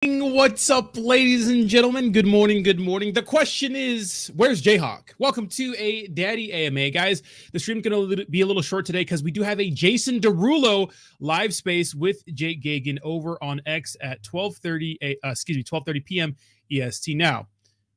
What's up, ladies and gentlemen? Good morning. Good morning. The question is, where's Jayhawk? Welcome to a Daddy AMA, guys. The stream's going to be a little short today because we do have a Jason Derulo live space with Jake Gagan over on X at 12:30 p.m. EST. Now,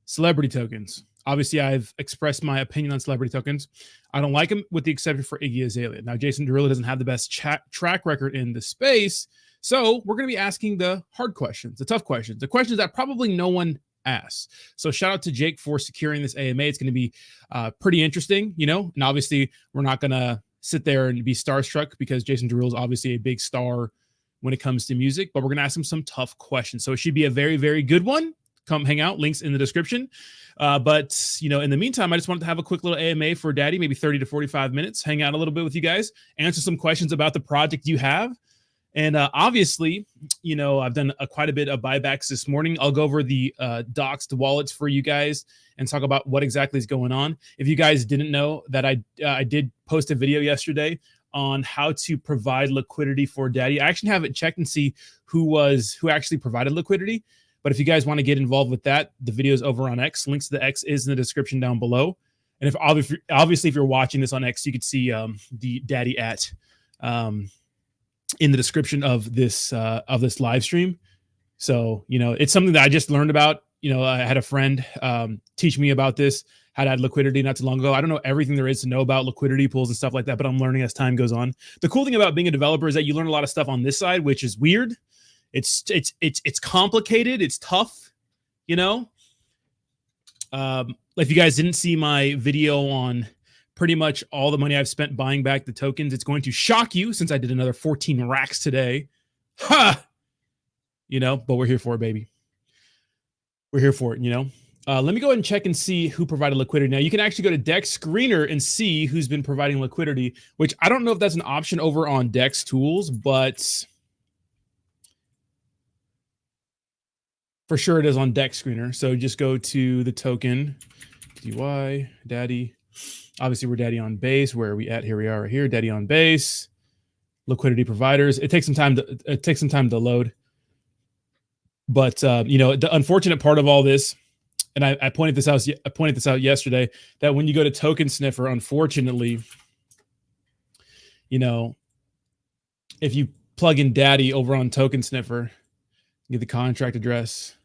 celebrity tokens. Obviously, I've expressed my opinion on celebrity tokens. I don't like them, with the exception for Iggy Azalea. Now, Jason Derulo doesn't have the best track record in the space. So we're going to be asking the hard questions, the tough questions, the questions that probably no one asks. So shout out to Jake for securing this AMA. It's going to be pretty interesting, you know, and obviously we're not going to sit there and be starstruck because Jason Derulo is obviously a big star when it comes to music, but we're going to ask him some tough questions. So it should be a very, very good one. Come hang out, links in the description. But, you know, in the meantime, I just wanted to have a quick little AMA for Daddy, maybe 30 to 45 minutes, hang out a little bit with you guys, answer some questions about the project you have. And obviously, you know, I've done quite a bit of buybacks this morning. I'll go over the doxed wallets for you guys and talk about what exactly is going on. If you guys didn't know that I did post a video yesterday on how to provide liquidity for Daddy. I actually haven't checked and see who actually provided liquidity. But if you guys want to get involved with that, the video is over on X. Links to the X is in the description down below. And if obviously if you're watching this on X, you could see the Daddy at in the description of this live stream. So, you know, it's something that I just learned about. You know, I had a friend teach me about this, how to add liquidity not too long ago. I don't know everything there is to know about liquidity pools and stuff like that, but I'm learning as time goes on. The cool thing about being a developer is that you learn a lot of stuff on this side, which is weird. It's complicated. It's tough, you know. If you guys didn't see my video on pretty much all the money I've spent buying back the tokens, it's going to shock you since I did another 14 racks today. Ha! You know, but we're here for it, baby. We're here for it, you know. Let me go ahead and check and see who provided liquidity. Now, you can actually go to Dex Screener and see who's been providing liquidity, which I don't know if that's an option over on Dex Tools, but for sure it is on Dex Screener. So just go to the token, DY, Daddy. Obviously, we're Daddy on base. Where are we at? Here we are right here. Daddy on base. Liquidity providers. It takes some time to load. But you know, the unfortunate part of all this, and I pointed this out yesterday, that when you go to Token Sniffer, unfortunately, you know, if you plug in Daddy over on Token Sniffer, get the contract address,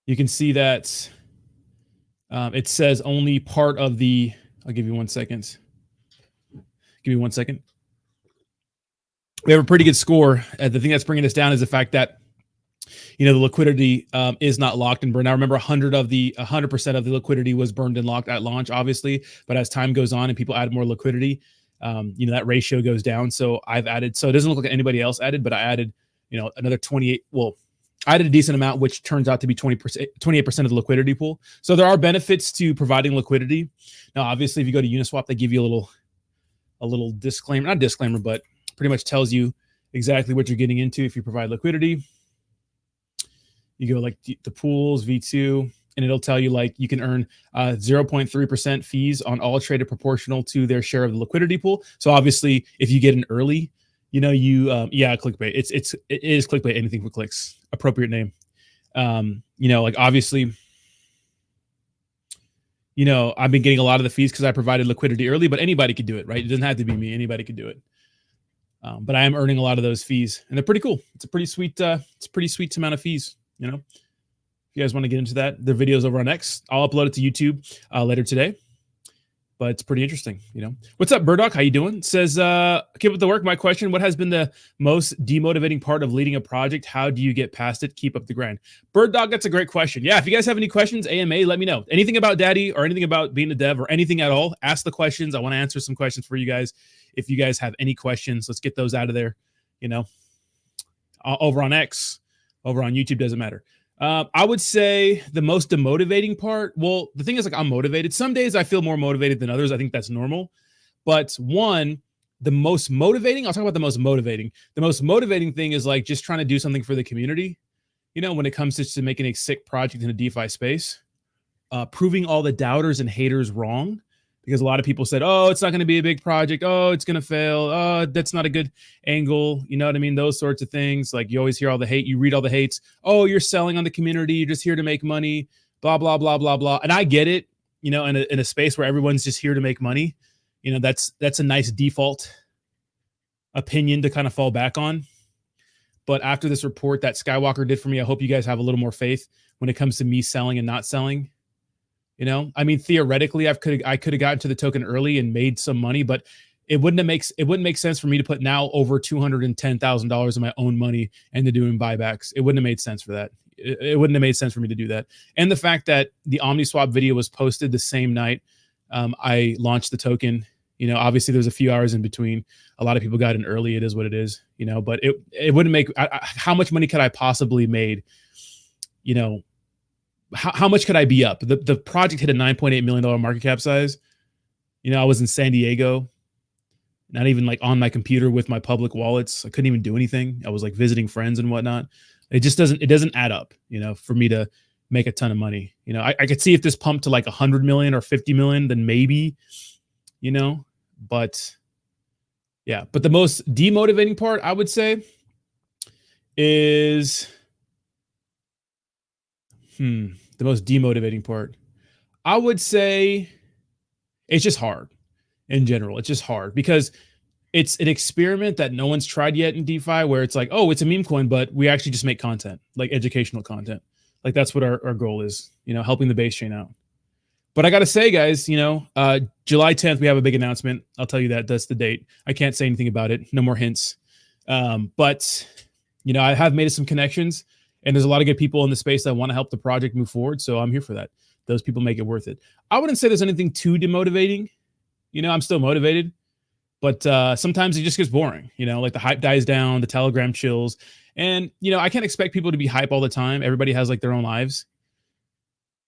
you can see that it says only part of the, I'll give you 1 second. Give me 1 second. We have a pretty good score. The thing that's bringing us down is the fact that, you know, the liquidity is not locked and burned. I remember 100% of the liquidity was burned and locked at launch, obviously. But as time goes on and people add more liquidity, you know, that ratio goes down. So I've added, so it doesn't look like anybody else added, but I added, you know, another 28. Well, I added a decent amount, which turns out to be 28% of the liquidity pool. So there are benefits to providing liquidity. Now, obviously, if you go to Uniswap, they give you a little disclaimer, not disclaimer, but pretty much tells you exactly what you're getting into if you provide liquidity. You go like the pools, V2, and it'll tell you like you can earn 0.3% fees on all traded proportional to their share of the liquidity pool. So obviously, if you get in early, you know, yeah, clickbait. It is clickbait. Anything for clicks. Appropriate name. You know, like obviously, you know, I've been getting a lot of the fees because I provided liquidity early, but anybody could do it, right? It doesn't have to be me. Anybody could do it. But I am earning a lot of those fees, and they're pretty cool. It's a pretty sweet amount of fees. You know, if you guys want to get into that, the video's over on X. I'll upload it to YouTube later today. But it's pretty interesting, you know. What's up, Burdock? How you doing? Says, keep up the work. My question, what has been the most demotivating part of leading a project? How do you get past it? Keep up the grind. Birddog, that's a great question. Yeah, if you guys have any questions, AMA, let me know. Anything about Daddy or anything about being a dev or anything at all, ask the questions. I want to answer some questions for you guys. If you guys have any questions, let's get those out of there, you know. Over on X, over on YouTube, doesn't matter. I would say the most demotivating part. Well, the thing is, like, I'm motivated. Some days I feel more motivated than others. I think that's normal. But the most motivating, I'll talk about the most motivating. The most motivating thing is like just trying to do something for the community. You know, when it comes to making a sick project in a DeFi space, proving all the doubters and haters wrong. because a lot of people said, oh, it's not going to be a big project. Oh, it's going to fail. Oh, that's not a good angle. You know what I mean? Those sorts of things. Like you always hear all the hate. You read all the hates. Oh, you're selling on the community. You're just here to make money. Blah, blah, blah, blah, blah. And I get it, you know, in a space where everyone's just here to make money. You know, that's a nice default opinion to kind of fall back on. But after this report that Skywalker did for me, I hope you guys have a little more faith when it comes to me selling and not selling. You know, I mean, theoretically, I could have gotten to the token early and made some money, but it wouldn't make sense for me to put now over $210,000 of my own money into doing buybacks. It wouldn't have made sense for that. It wouldn't have made sense for me to do that. And the fact that the OmniSwap video was posted the same night I launched the token. You know, obviously there's a few hours in between. A lot of people got in early. It is what it is, you know, but it wouldn't make, how much money could I possibly made, you know, how much could I be up? The project hit a $9.8 million market cap size. You know, I was in San Diego, not even like on my computer with my public wallets. I couldn't even do anything. I was like visiting friends and whatnot. It doesn't add up, you know, for me to make a ton of money. You know, I could see if this pumped to like 100 million or 50 million, then maybe, you know, but yeah. But the most demotivating part, I would say, is the most demotivating part, I would say it's just hard in general. It's just hard because it's an experiment that no one's tried yet in DeFi where it's like, oh, it's a meme coin, but we actually just make content, like educational content. Like that's what our goal is, you know, helping the base chain out. But I got to say, guys, you know, July 10th, we have a big announcement. I'll tell you that. That's the date. I can't say anything about it. No more hints. But, you know, I have made some connections. And there's a lot of good people in the space that want to help the project move forward. So I'm here for that. Those people make it worth it. I wouldn't say there's anything too demotivating. You know, I'm still motivated. But sometimes it just gets boring. You know, like the hype dies down, the Telegram chills. And, you know, I can't expect people to be hype all the time. Everybody has like their own lives.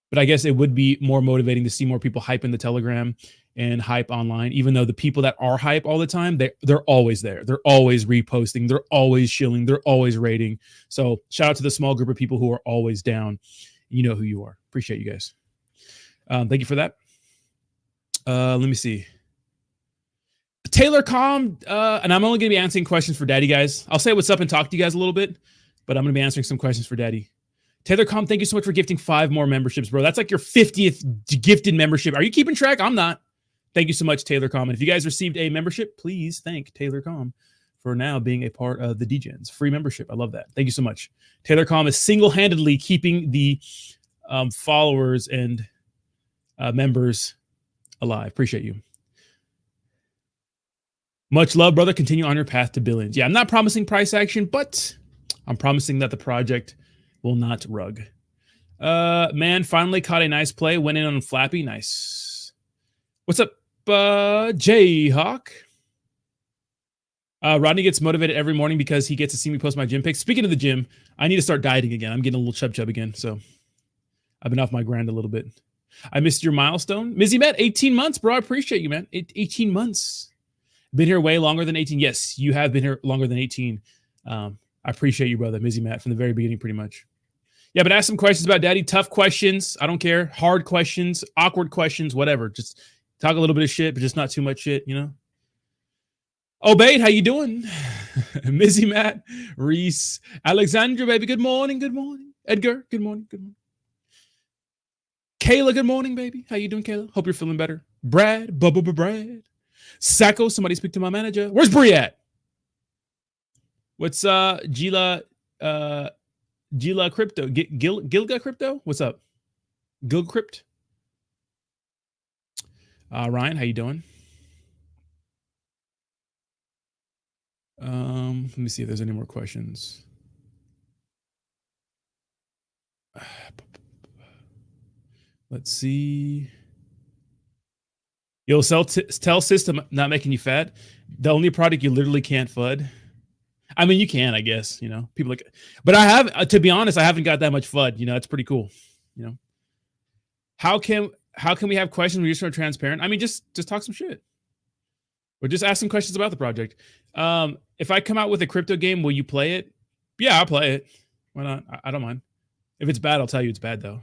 But I guess it would be more motivating to see more people hype in the Telegram and hype online, even though the people that are hype all the time, they're always there. They're always reposting. They're always shilling. They're always rating. So shout out to the small group of people who are always down. You know who you are. Appreciate you guys. Thank you for that. Let me see. Taylor Com, and I'm only going to be answering questions for Daddy, guys. I'll say what's up and talk to you guys a little bit, but I'm going to be answering some questions for Daddy. Taylor Com, thank you so much for gifting 5 more memberships, bro. That's like your 50th gifted membership. Are you keeping track? I'm not. Thank you so much, Taylor Com. And if you guys received a membership, please thank Taylor Com for now being a part of the DGens. Free membership. I love that. Thank you so much. Taylor Com is single-handedly keeping the followers and members alive. Appreciate you. Much love, brother. Continue on your path to billions. Yeah, I'm not promising price action, but I'm promising that the project will not rug. Man, finally caught a nice play. Went in on Flappy. Nice. What's up, Jayhawk? Rodney gets motivated every morning because he gets to see me post my gym pics. Speaking of the gym, I need to start dieting again. I'm getting a little chub again, so I've been off my grind a little bit. I missed your milestone. Mizzy Matt, 18 months, bro. I appreciate you, man. 18 months. Been here way longer than 18. Yes, you have been here longer than 18. I appreciate you, brother. Mizzy Matt, from the very beginning, pretty much. Yeah, but ask some questions about Daddy. Tough questions. I don't care. Hard questions, awkward questions, whatever. Just talk a little bit of shit, but just not too much shit, you know? Obeyed, how you doing? Mizzy Matt, Reese, Alexandra, baby, good morning, good morning. Edgar, good morning, good morning. Kayla, good morning, baby. How you doing, Kayla? Hope you're feeling better. Brad, Brad. Sacco, somebody speak to my manager. Where's Bree at? What's Gila Crypto? Gilga Crypto? What's up? Gil Crypt? Ryan, how you doing? Let me see if there's any more questions. Let's see. Yo, tell system not making you fat. The only product you literally can't FUD. I mean, you can, I guess, you know, people like, but I have, to be honest, I haven't got that much FUD. You know, it's pretty cool. You know, how can we have questions when you're so transparent? I mean, just talk some shit or just ask some questions about the project. If I come out with a crypto game, will you play it? Yeah, I'll play it. Why not? I don't mind. If it's bad, I'll tell you it's bad though.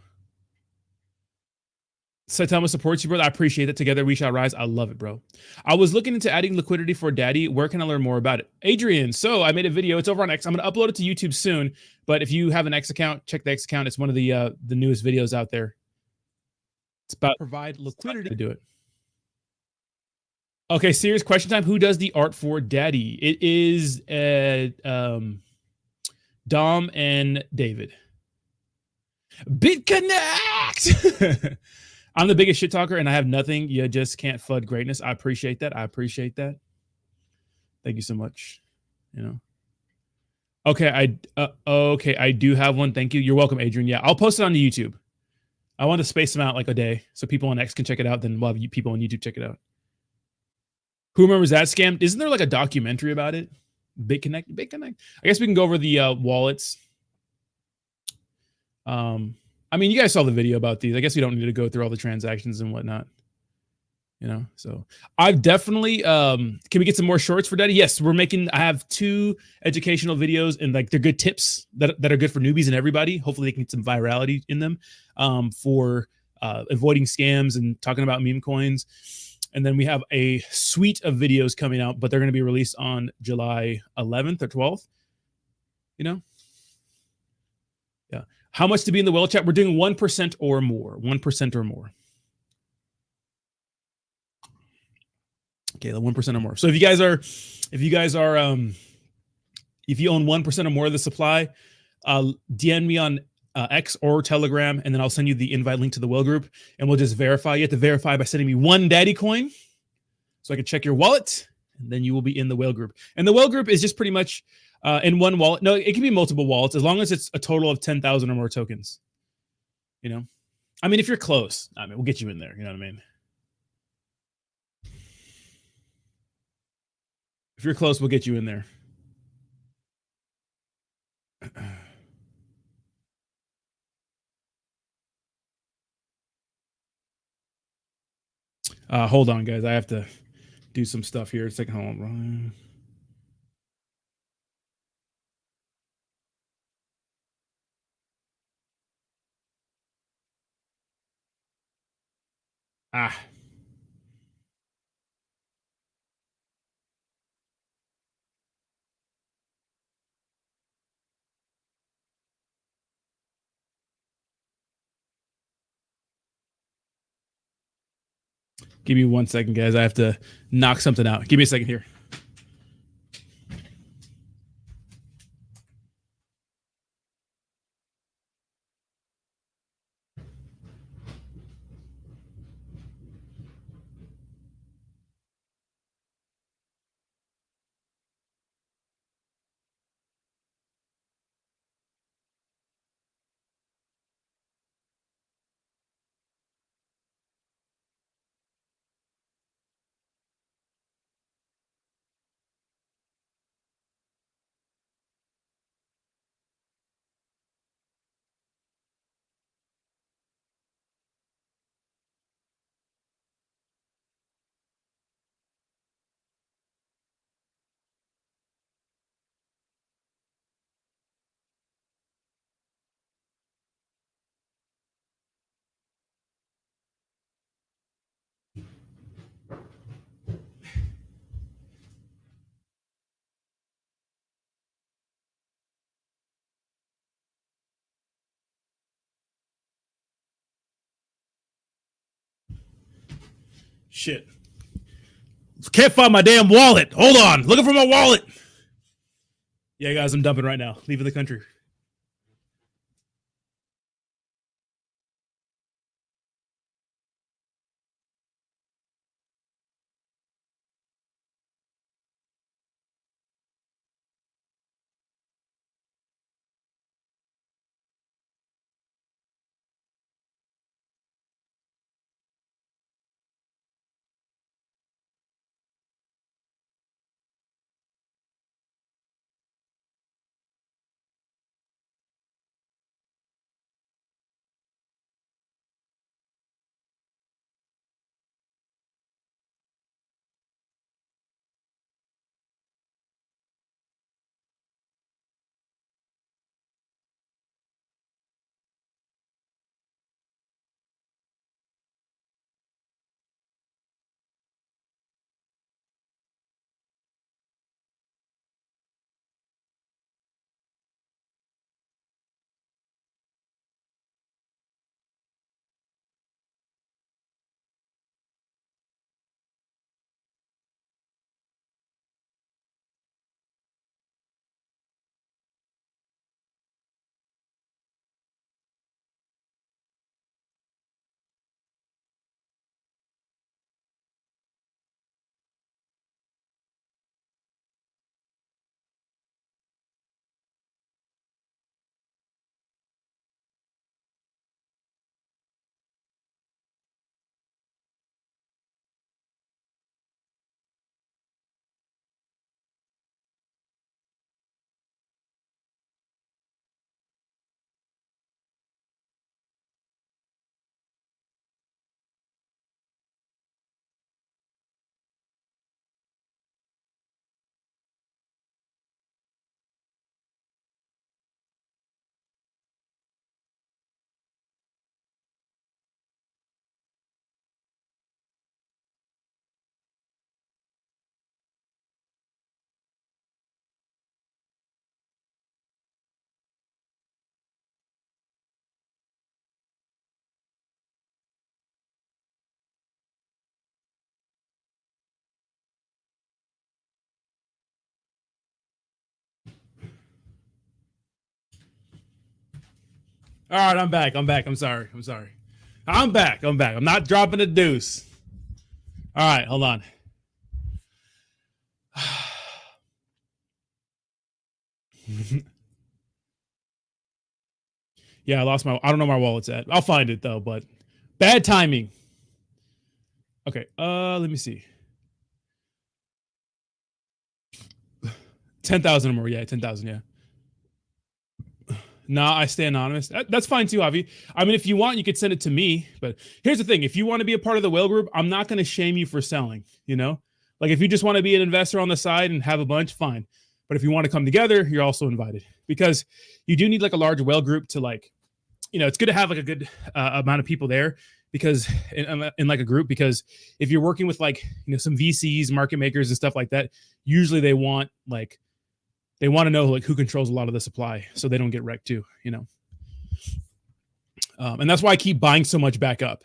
Saitama supports you, brother. I appreciate that. Together we shall rise. I love it, bro. I was looking into adding liquidity for Daddy. Where can I learn more about it? Adrian, so I made a video. It's over on X. I'm going to upload it to YouTube soon. But if you have an X account, check the X account. It's one of the newest videos out there. It's about Provide liquidity to do it. Okay, serious question time. Who does the art for Daddy? It is Dom and David. BitConnect. I'm the biggest shit talker and I have nothing. You just can't FUD greatness. I appreciate that. I appreciate that. Thank you so much. You know. Okay, I do have one. Thank you. You're welcome, Adrian. Yeah, I'll post it on the YouTube. I want to space them out like a day so people on X can check it out. Then we'll have people on YouTube check it out. Who remembers that scam? Isn't there like a documentary about it? BitConnect. I guess we can go over the wallets. I mean, you guys saw the video about these. I guess we don't need to go through all the transactions and whatnot. You know, so I've definitely can we get some more shorts for Daddy? Yes, I have 2 educational videos and like they're good tips that are good for newbies and everybody. Hopefully they can get some virality in them for avoiding scams and talking about meme coins. And then we have a suite of videos coming out, but they're going to be released on July 11th or 12th. You know? Yeah. How much to be in the whale chat? We're doing 1% or more. 1% or more. Okay, the 1% or more. So if you own 1% or more of the supply, DM me on X or Telegram, and then I'll send you the invite link to the whale group, and we'll just verify. You have to verify by sending me 1 Daddy coin, so I can check your wallet, and then you will be in the whale group. And the whale group is just pretty much in one wallet. No, it can be multiple wallets as long as it's a total of 10,000 or more tokens. You know, I mean, if you're close, I mean, we'll get you in there. You know what I mean? If you're close, we'll get you in there. Hold on, guys. I have to do some stuff here. It's like, hold on. Give me 1 second, guys. I have to knock something out. Give me a second here. Shit. Can't find my damn wallet. Hold on. Looking for my wallet. Yeah, guys, I'm dumping right now. Leaving the country. All right, I'm back. I'm sorry. I'm back. I'm not dropping a deuce. All right, hold on. Yeah, I lost my. I don't know where my wallet's at. I'll find it though, but bad timing. Okay. Let me see. 10,000 or more. Yeah, 10,000. Yeah. No, I stay anonymous. That's fine too, Avi. I mean, if you want, you could send it to me. But here's the thing: if you want to be a part of the whale group, I'm not going to shame you for selling. Like if you just want to be an investor on the side and have a bunch, fine. But if you want to come together, you're also invited because you do need like a large whale group to like, it's good to have like a good amount of people there because in like a group because if you're working with like some VCs, market makers, and stuff like that, usually they want to know like who controls a lot of the supply so they don't get wrecked too. And that's why I keep buying so much back up.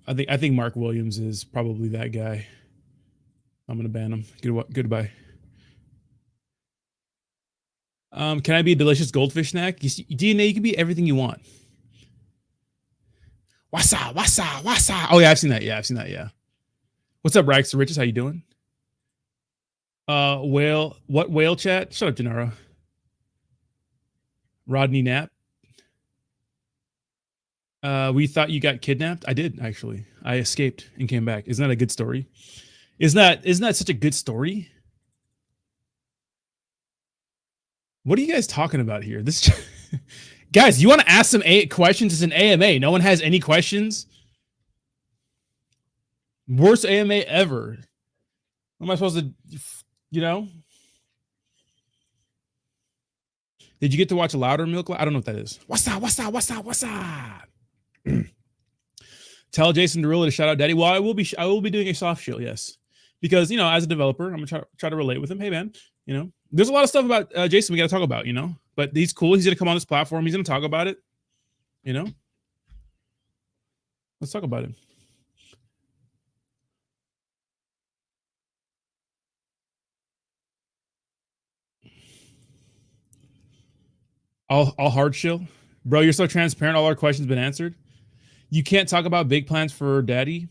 I think Mark Williams is probably that guy. I'm gonna ban him. Goodbye. Can I be a delicious goldfish snack? DNA, you can be everything you want. Wassa. Oh yeah, I've seen that. Yeah. What's up, Rags to Riches? How you doing? Whale. What whale chat? Shut up, Gennaro. Rodney Knapp. We thought you got kidnapped. I did actually. I escaped and came back. Isn't that a good story? Isn't that such a good story? What are you guys talking about here? This guys, you want to ask some questions? It's an AMA. No one has any questions. Worst AMA ever. What am I supposed to, Did you get to watch a Louder Milk? I don't know what that is. What's up? Tell Jason Derulo to shout out Daddy. Well, I will be doing a soft shill, yes. Because, as a developer, I'm gonna try to relate with him. Hey man, there's a lot of stuff about Jason we gotta talk about, But he's cool. He's gonna come on this platform, he's gonna talk about it. Let's talk about it. All hard shill. Bro, you're so transparent, all our questions been answered. You can't talk about big plans for Daddy.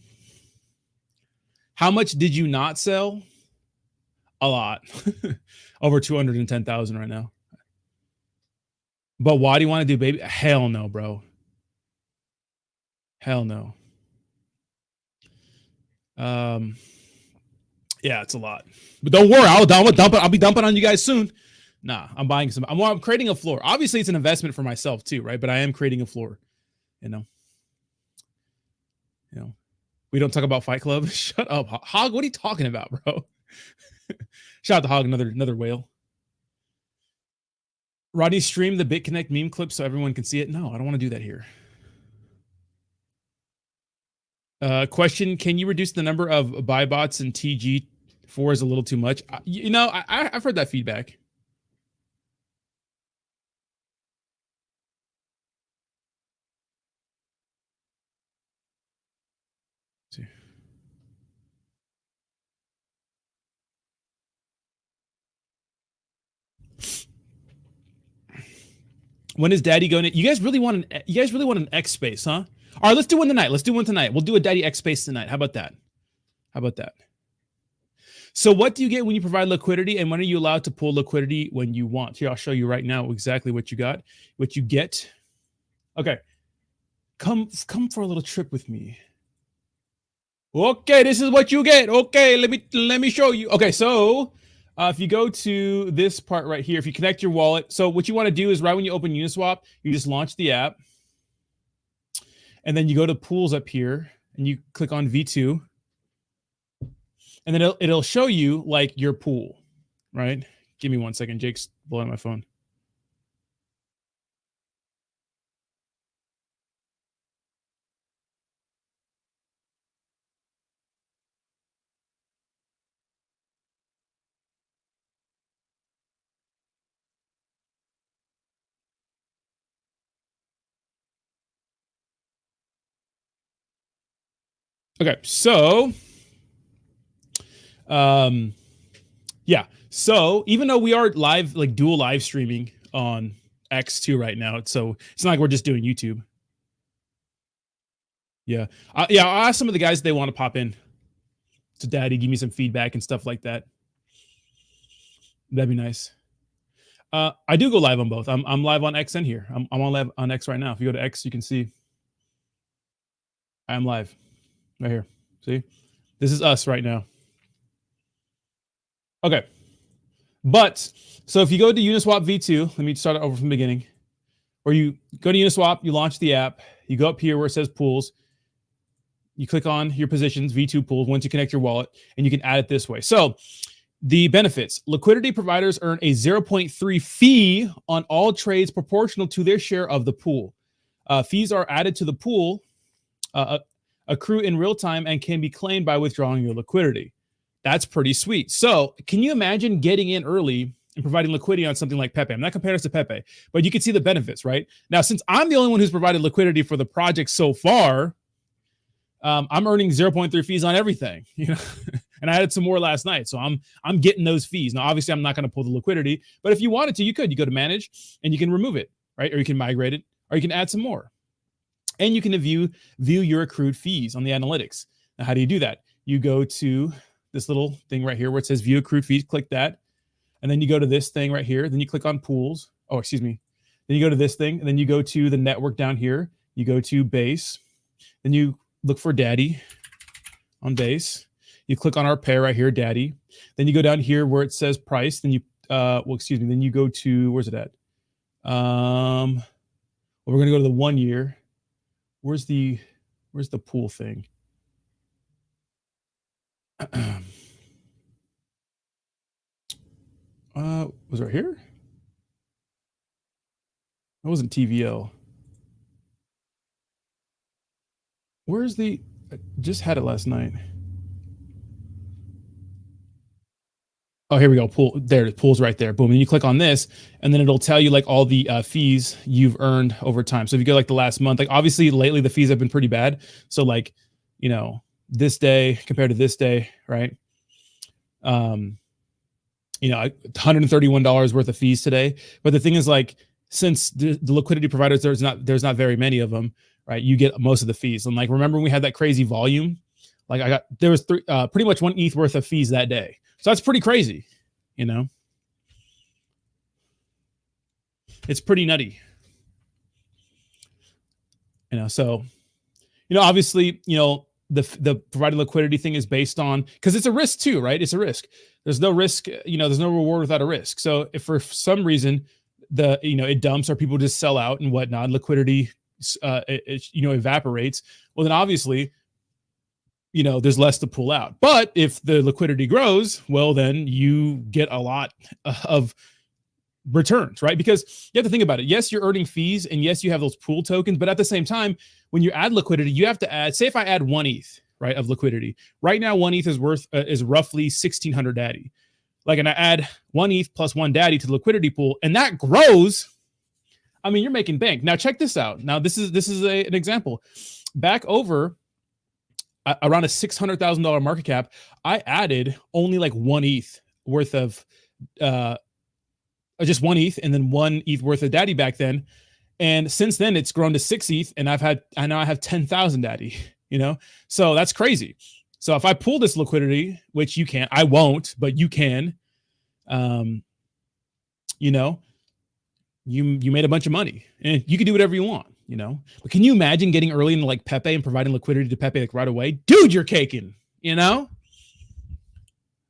How much did you not sell? A lot. Over 210,000 right now. But why do you want to do baby? Hell no, bro. Hell no. Yeah, it's a lot. But don't worry, I'll be dumping on you guys soon. Nah, I'm buying some. I'm creating a floor. Obviously, it's an investment for myself too, right? But I am creating a floor. We don't talk about Fight Club. Shut up, Hog. What are you talking about, bro? Shout out to Hog, another whale. Rodney, stream the BitConnect meme clip so everyone can see it. No, I don't want to do that here. Question: can you reduce the number of buy bots and TG4 is a little too much? I've heard that feedback. When is Daddy going to? You guys really want an X space, huh? All right, let's do one tonight. We'll do a Daddy X space tonight. How about that? So what do you get when you provide liquidity, and when are you allowed to pull liquidity when you want? Here, I'll show you right now exactly what you get. Okay. Come for a little trip with me. Okay, this is what you get. Okay, let me show you. Okay, so if you go to this part right here, if you connect your wallet, so what you want to do is right when you open Uniswap, you just launch the app, and then you go to pools up here, and you click on V2, and then it'll show you like your pool, right? Give me 1 second. Jake's blowing my phone. Okay, so Yeah. So even though we are live, like dual live streaming on X2 right now, so it's not like we're just doing YouTube. Yeah. Yeah. I'll ask some of the guys if they want to pop in. So daddy, give me some feedback and stuff like that. That'd be nice. I do go live on both. I'm live on X and here. I'm on live on X right now. If you go to X, you can see I'm live right here. See, this is us right now. Okay. But so if you go to Uniswap V2, let me start it over from the beginning. Or you go to Uniswap, you launch the app, you go up here where it says pools, you click on your positions, V2 pools, once you connect your wallet, and you can add it this way. So the benefits: liquidity providers earn a 0.3 fee on all trades proportional to their share of the pool. Fees are added to the pool, accrue in real time, and can be claimed by withdrawing your liquidity. That's pretty sweet. So can you imagine getting in early and providing liquidity on something like PEPE? I'm not comparing this to PEPE, but you can see the benefits, right? Now, since I'm the only one who's provided liquidity for the project so far, I'm earning 0.3 fees on everything, you know, and I added some more last night. So I'm getting those fees. Now, obviously, I'm not going to pull the liquidity, but if you wanted to, you could. You go to manage and you can remove it, right? Or you can migrate it, or you can add some more. And you can view your accrued fees on the analytics. Now, how do you do that? You go to this little thing right here where it says view accrued fees, click that. And then you go to this thing right here. Then you click on pools. Oh, excuse me. Then you go to this thing, and then you go to the network down here. You go to base. Then you look for daddy on base. You click on our pair right here, daddy. Then you go down here where it says price. Then you, then you go to, where's it at? Well, we're going to go to the 1 year. Where's the pool thing? Was it right here? That wasn't TVL. Where's the? I just had it last night. Oh, here we go. Pool. There, the pool's right there. Boom. And you click on this, and then it'll tell you like all the fees you've earned over time. So if you go like the last month, like obviously lately the fees have been pretty bad. So like, you know, this day compared to this day, right? You know, $131 worth of fees today. But the thing is, like, since the liquidity providers, there's not very many of them, right? You get most of the fees. And like, remember when we had that crazy volume? Like there was pretty much 1 ETH worth of fees that day. So that's pretty crazy, you know? It's pretty nutty. You know, so, you know, obviously, you know, the provided liquidity thing is based on, because it's a risk too, right? It's a risk. There's no risk, you know, there's no reward without a risk. So if for some reason it dumps or people just sell out and whatnot, liquidity, evaporates, well, then obviously, you know, there's less to pull out. But if the liquidity grows, well, then you get a lot of returns, right? Because you have to think about it. Yes, you're earning fees, and yes, you have those pool tokens, but at the same time, when you add liquidity, you have to add, say if I add 1 ETH, right, of liquidity. Right now, 1 ETH is worth is roughly 1,600 daddy. Like, and I add 1 ETH plus 1 daddy to the liquidity pool, and that grows. I mean, you're making bank. Now check this out. Now this is an example. Back over around a $600,000 market cap, I added only like 1 ETH worth of just 1 ETH and then 1 ETH worth of daddy back then. And since then it's grown to 6 ETH, and I now have 10,000 daddy, you know? So that's crazy. So if I pull this liquidity, which you can't, I won't, but you can, you know, you made a bunch of money, and you can do whatever you want, you know? But can you imagine getting early into like PEPE and providing liquidity to PEPE like right away? Dude, you're caking, you know?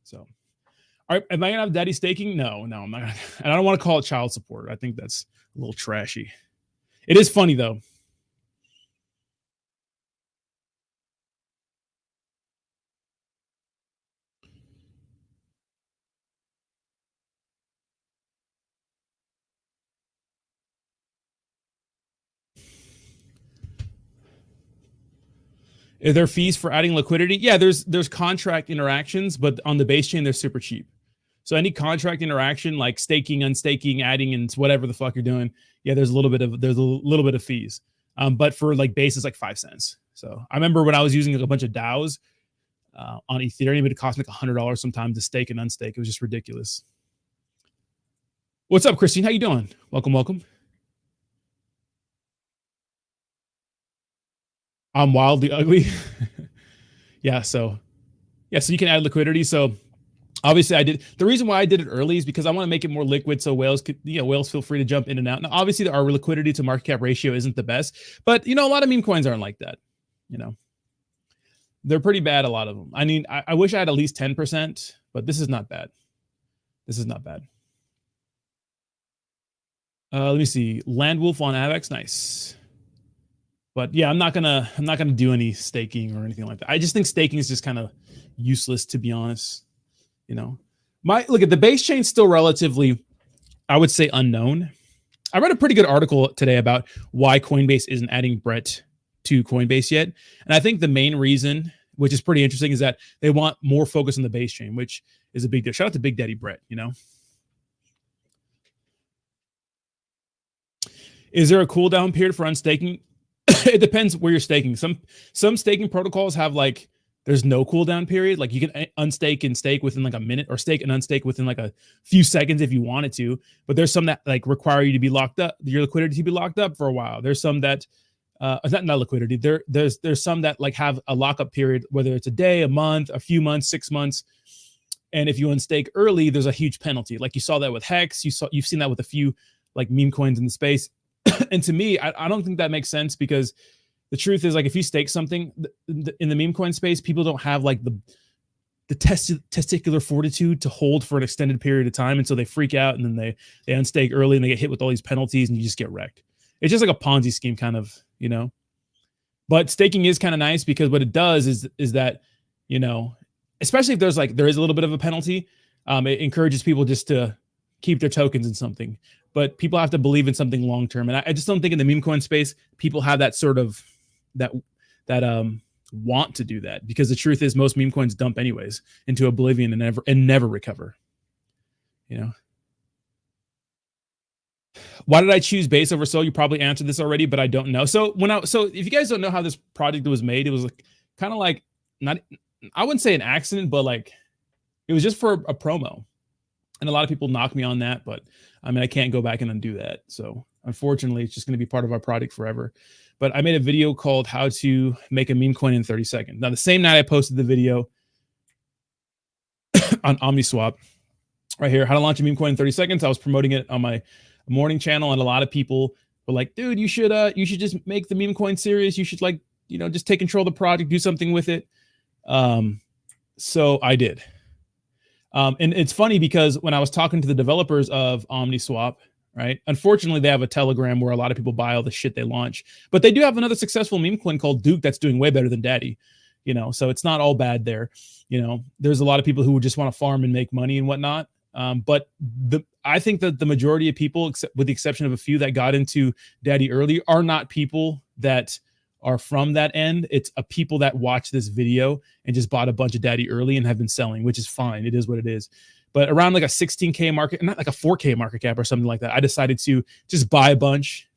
So, all right, am I gonna have daddy staking? No, I'm not gonna. And I don't want to call it child support. I think that's a little trashy. It is funny though. Are there fees for adding liquidity? Yeah, there's contract interactions, but on the base chain, they're super cheap. So any contract interaction like staking, unstaking, adding, and whatever the fuck you're doing, yeah, there's a little bit of fees. But for like base, it's like 5 cents. So I remember when I was using like a bunch of DAOs, on Ethereum. It would cost me like $100 sometimes to stake and unstake. It was just ridiculous. What's up, Christine? How you doing? Welcome, welcome. I'm wildly ugly. Yeah, so you can add liquidity. So obviously I did. The reason why I did it early is because I want to make it more liquid so whales could, whales feel free to jump in and out. Now, obviously our liquidity to market cap ratio isn't the best, but a lot of meme coins aren't like that. They're pretty bad, a lot of them. I mean, I wish I had at least 10%, but this is not bad. This is not bad. Let me see. Landwolf on Avex, nice. But yeah, I'm not gonna do any staking or anything like that. I just think staking is just kind of useless, to be honest. Look at the base chain still relatively, I would say, unknown. I read a pretty good article today about why Coinbase isn't adding Brett to Coinbase yet. And I think the main reason, which is pretty interesting, is that they want more focus on the base chain, which is a big deal. Shout out to Big Daddy Brett, Is there a cooldown period for unstaking? It depends where you're staking. Some staking protocols have there's no cooldown period. Like you can unstake and stake within like a minute, or stake and unstake within like a few seconds if you wanted to. But there's some that require you to be locked up, your liquidity to be locked up for a while. There's some that not liquidity. There's some that have a lockup period, whether it's a day, a month, a few months, 6 months. And if you unstake early, there's a huge penalty. Like you saw that with Hex. You've seen that with a few meme coins in the space. And to me, I don't think that makes sense, because the truth is, if you stake something in the meme coin space, people don't have the testicular fortitude to hold for an extended period of time. And so they freak out, and then they unstake early and they get hit with all these penalties, and you just get wrecked. It's just like a Ponzi scheme kind of, but staking is kind of nice, because what it does is that, especially if there is a little bit of a penalty, it encourages people just to keep their tokens in something. But people have to believe in something long term, and I just don't think in the meme coin space people have that sort of that want to do that, because the truth is most meme coins dump anyways into oblivion and never recover. Why did I choose base over Sol? You probably answered this already, but I don't know. So if you guys don't know how this project was made, it was kind of not, I wouldn't say an accident, but it was just for a promo. And a lot of people knock me on that, but I mean, I can't go back and undo that. So unfortunately, it's just going to be part of our project forever. But I made a video called How to Make a Meme Coin in 30 Seconds. Now, the same night I posted the video on OmniSwap right here, How to Launch a Meme Coin in 30 Seconds. I was promoting it on my morning channel, and a lot of people were like, dude, you should just make the meme coin serious. You should just take control of the project, do something with it. So I did. And it's funny, because when I was talking to the developers of OmniSwap, right, unfortunately, they have a Telegram where a lot of people buy all the shit they launch. But they do have another successful meme coin called Duke that's doing way better than Daddy, so it's not all bad there. There's a lot of people who would just want to farm and make money and whatnot. But I think that the majority of people, with the exception of a few that got into Daddy early, are not people that are from that end. It's a people that watch this video and just bought a bunch of Daddy early and have been selling, which is fine. It is what it is. But around a 16K market, not a 4K market cap or something like that, I decided to just buy a bunch,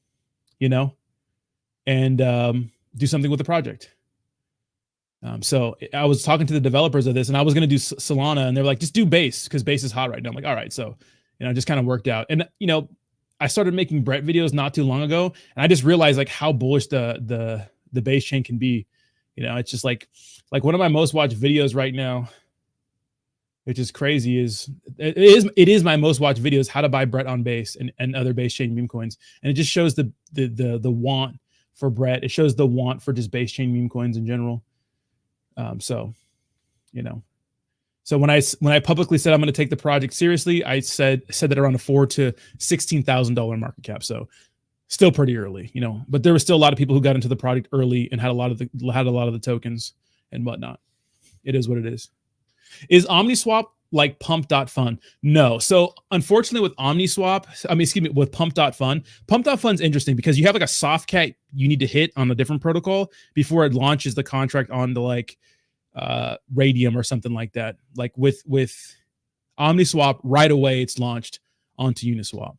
and do something with the project. So I was talking to the developers of this, and I was going to do Solana, and they're like, just do base, because base is hot right now. I'm like, all right. So, it just kind of worked out. And, I started making Brett videos not too long ago, and I just realized how bullish the base chain can be. It's just like one of my most watched videos right now, which is crazy, it is my most watched videos, how to buy Brett on base and other base chain meme coins. And it just shows the want for Brett. It shows the want for just base chain meme coins in general. So when I publicly said I'm going to take the project seriously, I said that around a $4,000 to $16,000 market cap. So still pretty early, but there were still a lot of people who got into the project early and had a lot of the tokens and whatnot. It is what it is. Is OmniSwap like Pump.Fun? No. So unfortunately with with Pump.Fun's interesting, because you have a soft cat you need to hit on a different protocol before it launches the contract on the Radium or something like that. With OmniSwap, right away it's launched onto Uniswap.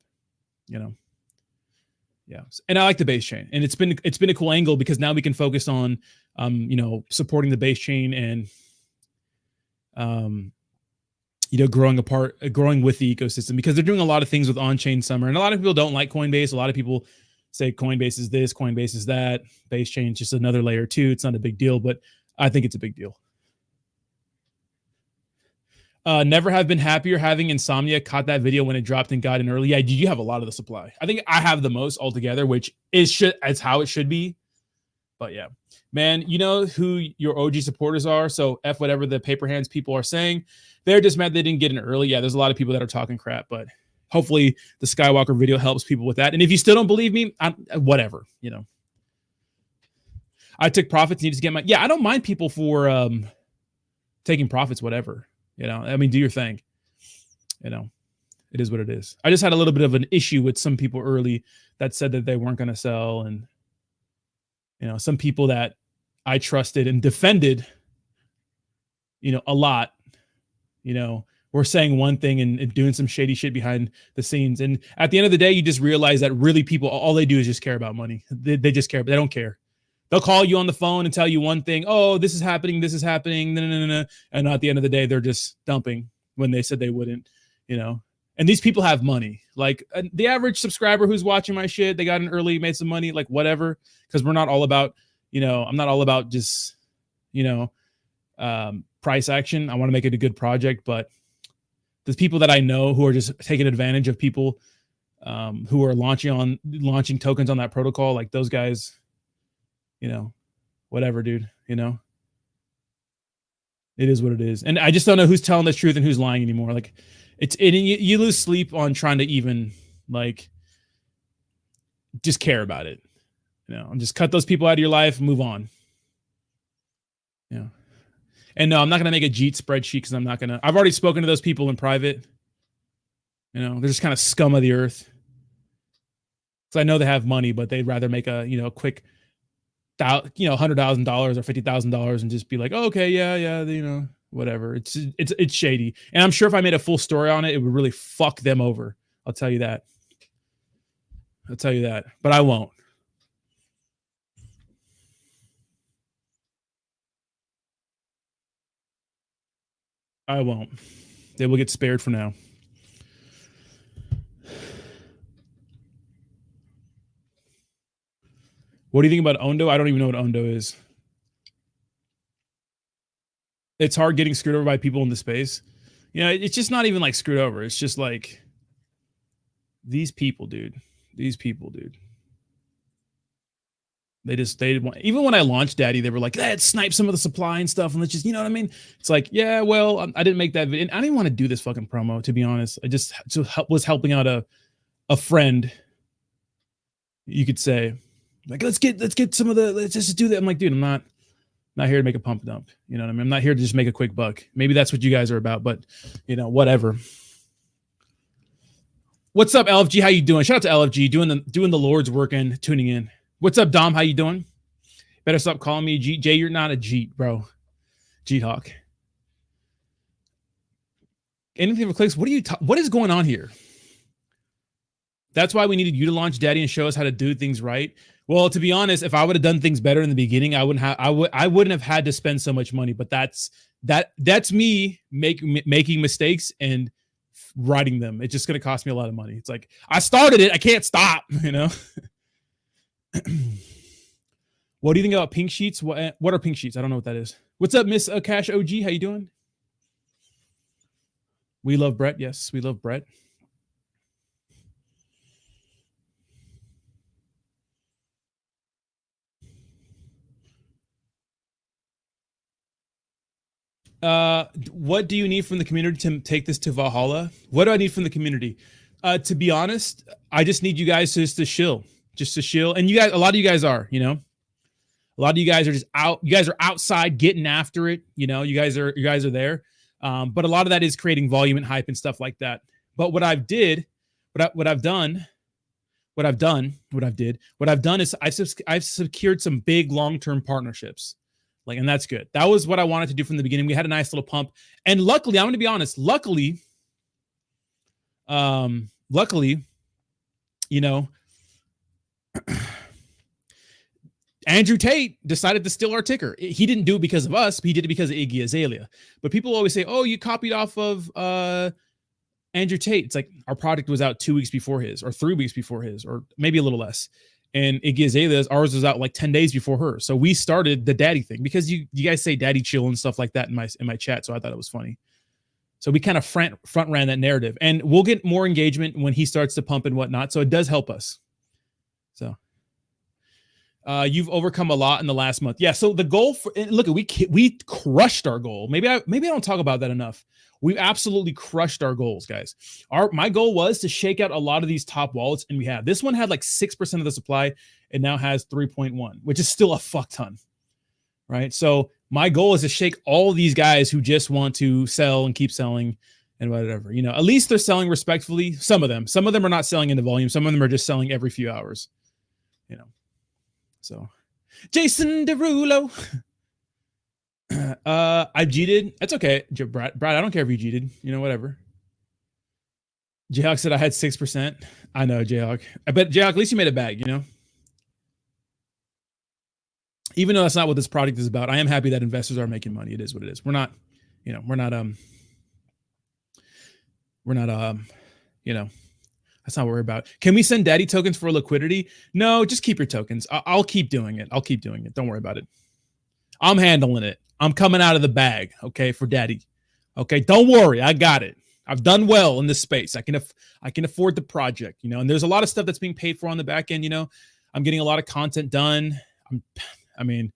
Yeah, and I like the base chain, and it's been a cool angle, because now we can focus on supporting the base chain and growing with the ecosystem, because they're doing a lot of things with on-chain summer. And a lot of people don't like Coinbase. A lot of people say Coinbase is this, Coinbase is that, base chain is just another layer too. It's not a big deal, but I think it's a big deal. Never have been happier having insomnia. Caught that video when it dropped and got in early. Yeah, you have a lot of the supply. I think I have the most altogether, which is how it should be. But yeah, man, you know who your OG supporters are. So F whatever the paper hands people are saying. They're just mad they didn't get in early. Yeah, there's a lot of people that are talking crap, but hopefully the Skywalker video helps people with that. And if you still don't believe me, whatever, I took profits. Need to get my, yeah, I don't mind people for taking profits, whatever. I mean, do your thing. It is what it is. I just had a little bit of an issue with some people early that said that they weren't going to sell. And, some people that I trusted and defended, a lot, were saying one thing and doing some shady shit behind the scenes. And at the end of the day, you just realize that really people, all they do is just care about money. They just care, but they don't care. They'll call you on the phone and tell you one thing. Oh, this is happening. No. And at the end of the day, they're just dumping when they said they wouldn't, And these people have money. Like the average subscriber who's watching my shit, they got in early, made some money, like whatever. Because we're not all about, I'm not all about just, price action. I want to make it a good project. But there's people that I know who are just taking advantage of people who are launching tokens on that protocol. Like those guys, whatever, dude, it is what it is. And I just don't know who's telling the truth and who's lying anymore. Like you lose sleep on trying to even like just care about it, and just cut those people out of your life and move on. Yeah. And no, I'm not going to make a Jeet spreadsheet because I've already spoken to those people in private. They're just kind of scum of the earth. Because I know they have money, but they'd rather make a, quick $100,000 or $50,000 and just be like, oh, okay, yeah, whatever. It's shady. And I'm sure if I made a full story on it, it would really fuck them over. I'll tell you that. But I won't. They will get spared for now. What do you think about Ondo? I don't even know what Ondo is. It's hard getting screwed over by people in the space. It's just not even like screwed over. It's just like these people, dude. Even when I launched Daddy, they were like, let's snipe some of the supply and stuff. And let's just, you know what I mean? It's like, yeah, well, I didn't make that video. And I didn't want to do this fucking promo, to be honest. I just was helping out a friend, you could say. Like, let's get some of let's just do that. I'm like, dude, I'm not here to make a pump dump. You know what I mean? I'm not here to just make a quick buck. Maybe that's what you guys are about, but whatever. What's up, LFG? How you doing? Shout out to LFG doing the Lord's work and tuning in. What's up, Dom? How you doing? Better stop calling me Jeet. Jay, you're not a Jeet, bro. Jeet Hawk. Anything for clicks? What is going on here? That's why we needed you to launch Daddy and show us how to do things right. Well, to be honest, if I would have done things better in the beginning, I wouldn't have had to spend so much money. But that's me making mistakes and writing them. It's just going to cost me a lot of money. It's like I started it, I can't stop. What do you think about pink sheets? What are pink sheets? I don't know what that is. What's up, Miss Cash OG? How you doing? We love Brett. Yes, we love Brett. What do you need from the community to take this to Valhalla? What do I need from the community? To be honest, I just need you guys to shill. And you guys, a lot of you guys are, a lot of you guys are just out. You guys are outside getting after it. You guys are there. But a lot of that is creating volume and hype and stuff like that. But what I've done is I've secured some big long-term partnerships. And that's good. That was what I wanted to do from the beginning. We had a nice little pump. And luckily, I'm going to be honest, luckily, Andrew Tate decided to steal our ticker. He didn't do it because of us, but he did it because of Iggy Azalea. But people always say, oh, you copied off of Andrew Tate. It's like our product was out 2 weeks before his, or 3 weeks before his, or maybe a little less. And Iggy Azalea's, ours was out like 10 days before hers. So we started the daddy thing because you guys say daddy chill and stuff like that in my chat. So I thought it was funny. So we kind of front ran that narrative, and we'll get more engagement when he starts to pump and whatnot. So it does help us. So you've overcome a lot in the last month. Yeah. So the goal for, look, we crushed our goal. Maybe I don't talk about that enough. We've absolutely crushed our goals, guys. My goal was to shake out a lot of these top wallets, and we have. This one had like 6% of the supply. It now has 3.1, which is still a fuck ton, right? So my goal is to shake all these guys who just want to sell and keep selling and whatever. You know, at least they're selling respectfully. Some of them are not selling into volume. Some of them are just selling every few hours. You know, so Jason Derulo. I cheated. That's okay, Brad. I don't care if you cheated. You know, whatever. Jayhawk said I had 6%. I know, Jayhawk. I bet Jayhawk, at least you made a bag. You know, even though that's not what this product is about, I am happy that investors are making money. It is what it is. We're not, you know, you know, that's not what we're about. Can we send daddy tokens for liquidity? No, just keep your tokens. I'll keep doing it. Don't worry about it. I'm handling it. I'm coming out of the bag, okay, for daddy. Okay, don't worry, I got it. I've done well in this space. I can afford the project, you know. And there's a lot of stuff that's being paid for on the back end. You know, I'm getting a lot of content done. I mean,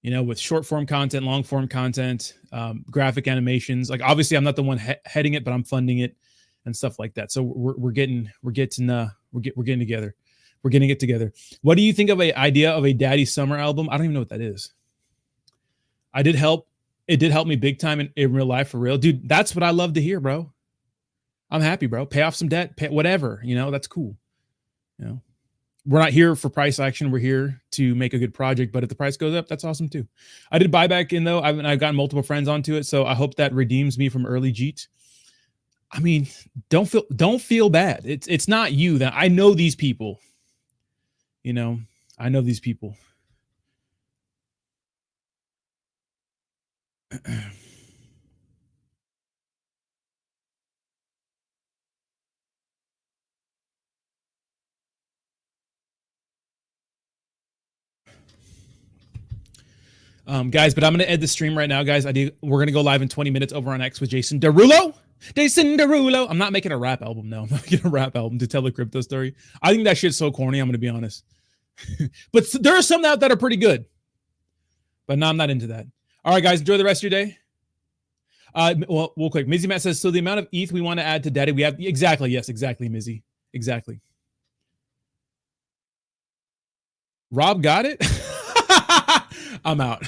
you know, with short form content, long form content, graphic animations. Like obviously, I'm not the one heading it, but I'm funding it and stuff like that. So we're getting together. We're getting it together. What do you think of an idea of a daddy summer album? I don't even know what that is. It did help me big time in real life, for real. Dude, that's what I love to hear, bro. I'm happy, bro. Pay off some debt, whatever, you know, that's cool. You know, we're not here for price action. We're here to make a good project, but if the price goes up, that's awesome too. I did buyback in though. I've gotten multiple friends onto it. So I hope that redeems me from early Jeet. I mean, don't feel bad. It's not you. That I know these people, you know, I know these people. Guys, but I'm going to end the stream right now, guys. We're going to go live in 20 minutes over on X with Jason Derulo. Jason Derulo. I'm not making a rap album. No, I'm not making a rap album to tell a crypto story. I think that shit's so corny. I'm going to be honest. But there are some out that are pretty good. But no, I'm not into that. All right, guys, enjoy the rest of your day. Well, real quick. Mizzy Matt says, so the amount of ETH we want to add to daddy, we have exactly. Yes, exactly, Mizzy. Exactly. Rob got it. I'm out.